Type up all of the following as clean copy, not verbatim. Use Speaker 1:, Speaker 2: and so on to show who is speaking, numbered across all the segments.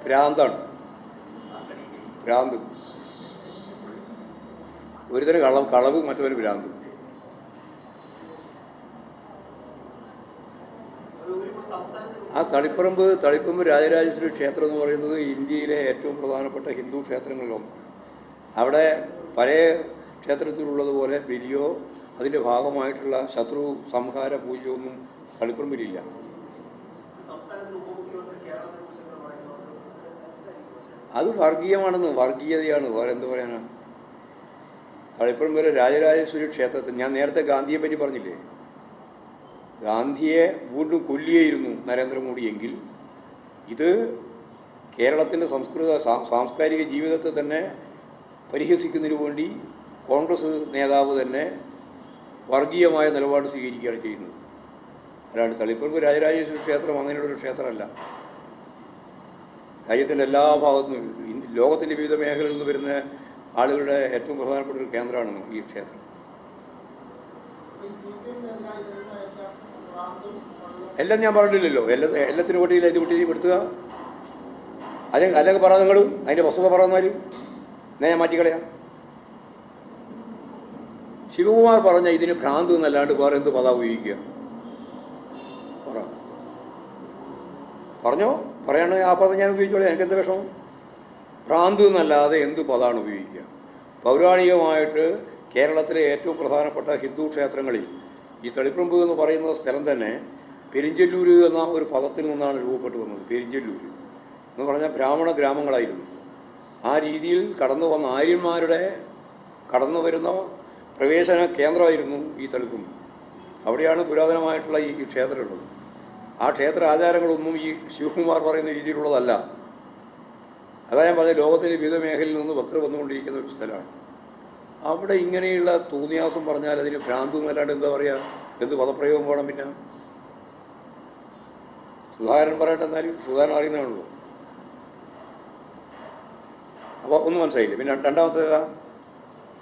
Speaker 1: ഭ്രാന്താണ്, ഭ്രാന്ത്. ഒരുതരം കളവ്, മറ്റൊരു ഭ്രാന്ത്. ആ തളിപ്പറമ്പ് രാജരാജേശ്വരി ക്ഷേത്രം എന്ന് പറയുന്നത് ഇന്ത്യയിലെ ഏറ്റവും പ്രധാനപ്പെട്ട ഹിന്ദു ക്ഷേത്രങ്ങളിലൊന്ന്. അവിടെ പഴയ ക്ഷേത്രത്തിലുള്ളതുപോലെ ബലിയോ അതിൻ്റെ ഭാഗമായിട്ടുള്ള ശത്രു സംഹാര പൂജയൊന്നും തളിപ്പറമ്പിലില്ല. അത് വർഗീയതയാണ്, വേറെ എന്ത് പറയാനാണ്. തളിപ്പറമ്പ് രാജരാജേശ്വരി ക്ഷേത്രത്തിൽ ഞാൻ നേരത്തെ ഗാന്ധിയെ പറ്റി പറഞ്ഞില്ലേ, ഗാന്ധിയെ വീണ്ടും കൊല്ലുകയായിരുന്നു നരേന്ദ്രമോദി എങ്കിൽ ഇത് കേരളത്തിൻ്റെ സാംസ്കാരിക ജീവിതത്തെ തന്നെ പരിഹസിക്കുന്നതിന് വേണ്ടി കോൺഗ്രസ് നേതാവ് തന്നെ വർഗീയമായ നിലപാട് സ്വീകരിക്കുകയാണ് ചെയ്യുന്നത്. അല്ലാണ്ട് തളിപ്പറമ്പ് രാജരാജേശ്വരി ക്ഷേത്രം അങ്ങനെയുള്ളൊരു ക്ഷേത്രമല്ല. രാജ്യത്തിൻ്റെ എല്ലാ ഭാഗത്തും ലോകത്തിൻ്റെ വിവിധ മേഖലകളിൽ നിന്ന് വരുന്ന ആളുകളുടെ ഏറ്റവും പ്രധാനപ്പെട്ട ഒരു കേന്ദ്രമാണ് ഈ ക്ഷേത്രം. എല്ലാം ഞാൻ പറഞ്ഞില്ലല്ലോ, എല്ലാത്തിനും കൂട്ടിയില്ല ഇത് കൂട്ടി പെടുത്തുക. അല്ലെങ്കിൽ പറ നിങ്ങളും അതിൻ്റെ വസ്തുത പറയുന്നാലും ഞാൻ മാറ്റിക്കളയാം. ശിവകുമാർ പറഞ്ഞ ഇതിന് ഭ്രാന്ത് എന്നല്ലാണ്ട് വേറെ എന്ത് പദം ഉപയോഗിക്കുക? പറഞ്ഞോ, പറയണ ആ പദം ഞാൻ ഉപയോഗിച്ചോളാം, എനിക്കെന്ത് വിഷമം. ഭ്രാന്ത് എന്നല്ലാതെ എന്ത് പദമാണ് ഉപയോഗിക്കുക? പൗരാണികമായിട്ട് കേരളത്തിലെ ഏറ്റവും പ്രധാനപ്പെട്ട ഹിന്ദു ക്ഷേത്രങ്ങളിൽ ഈ തളിപ്പറമ്പ് എന്ന് പറയുന്ന സ്ഥലം തന്നെ പെരിഞ്ചല്ലൂർ എന്ന ഒരു പദത്തിൽ നിന്നാണ് രൂപപ്പെട്ടു വന്നത്. പെരിഞ്ചല്ലൂർ എന്ന് പറഞ്ഞാൽ ബ്രാഹ്മണ ഗ്രാമങ്ങളായിരുന്നു. ആ രീതിയിൽ കടന്നു വന്ന ആര്യന്മാരുടെ കടന്നു വരുന്ന പ്രവേശന കേന്ദ്രമായിരുന്നു ഈ തളിപ്പറമ്പ്. അവിടെയാണ് പുരാതനമായിട്ടുള്ള ഈ ക്ഷേത്രമുള്ളത്. ആ ക്ഷേത്ര ആചാരങ്ങളൊന്നും ഈ ശിവകുമാർ പറയുന്ന രീതിയിലുള്ളതല്ല. അതാ ഞാൻ പറഞ്ഞ ലോകത്തിൻ്റെ വിവിധ മേഖലയിൽ നിന്ന് ഭക്തർ വന്നുകൊണ്ടിരിക്കുന്ന ഒരു സ്ഥലമാണ്. അവിടെ ഇങ്ങനെയുള്ള തോന്നിയാസം പറഞ്ഞാൽ അതിന് ഭ്രാന്ത് എന്നല്ലാണ്ട് എന്താ പറയുക, എന്ത് പദപ്രയോഗം വേണം? പിന്നെ സുധാകരൻ പറയട്ടെ, എന്നാലും സുധാകരൻ അറിയുന്നതാണല്ലോ. അപ്പോൾ ഒന്നും മനസ്സിലായില്ലേ. പിന്നെ രണ്ടാമത്തേതാ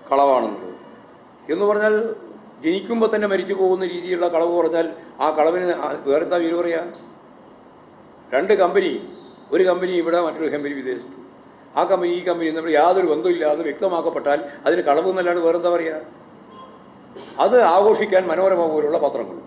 Speaker 1: കളവാണെന്നുള്ളത് എന്ന് പറഞ്ഞാൽ ജനിക്കുമ്പോൾ തന്നെ മരിച്ചു പോകുന്ന രീതിയിലുള്ള കളവ് പറഞ്ഞാൽ ആ കളവിന് വേറെന്താ പേര് പറയുക? രണ്ട് കമ്പനി, ഒരു കമ്പനി ഇവിടെ, മറ്റൊരു കമ്പനി വിദേശത്ത്. ആ കമ്പനി ഈ കമ്പനി നമ്മൾ യാതൊരു ബന്ധമില്ല എന്ന് വ്യക്തമാക്കപ്പെട്ടാൽ അതിന് കളവ് എന്നല്ലാണ്ട് വേറെന്താ പറയുക? അത് ആഘോഷിക്കാൻ മനോരമ പോലുള്ള പത്രങ്ങൾ.